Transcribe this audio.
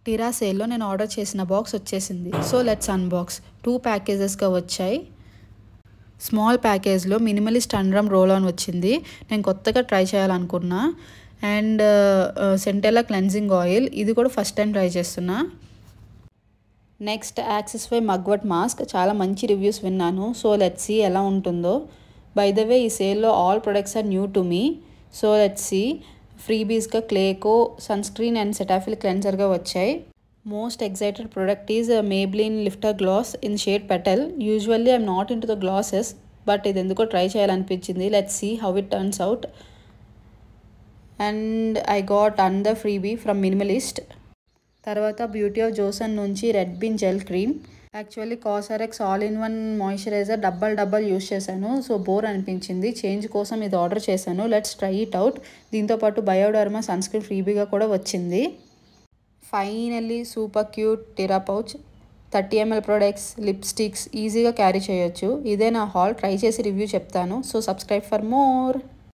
టిరా సేల్లో నేను ఆర్డర్ చేసిన బాక్స్ వచ్చేసింది. So let's unbox. 2 ప్యాకేజెస్గా వచ్చాయి. స్మాల్ ప్యాకేజ్లో మినిమలిస్ట్ అండర్ఆర్మ్ రోల్ ఆన్ వచ్చింది. నేను కొత్తగా ట్రై చేయాలనుకున్నా. అండ్ సెంటెల్లా క్లెన్జింగ్ ఆయిల్, ఇది కూడా ఫస్ట్ టైం ట్రై చేస్తున్నా. నెక్స్ట్ యాక్సెస్వై మగ్వట్ మాస్క్, చాలా మంచి రివ్యూస్ విన్నాను. సో లెట్స్ సీ ఎలా ఉంటుందో. బై ద వే ఈ సేల్లో all products are new to me. So let's see. ఫ్రీబీస్గా Clayco sunscreen and Cetaphil క్లెన్సర్గా వచ్చాయి. Most excited product is Maybelline lifter gloss in shade petal. Usually I'm not into the glosses, but ఇది ఎందుకో try చేయాలనిపించింది. Let's see how it turns out. And I got another freebie from Minimalist. తర్వాత beauty of Joseon నుంచి red bean gel cream. Actually Cosrx all in one moisturiser డబ్బల్ use చేశాను. సో bore అనిపించింది. Change కోసం ఇది ఆర్డర్ చేశాను. Let's try it out. దీంతోపాటు బయోడర్మా సన్ స్క్రీన్ ఫ్రీబీగా కూడా వచ్చింది. Finally super cute Tira pouch. 30 ml products, lipsticks ఈజీగా క్యారీ చేయొచ్చు. ఇదే నా హాల్. ట్రై చేసి రివ్యూ చెప్తాను. So subscribe for more.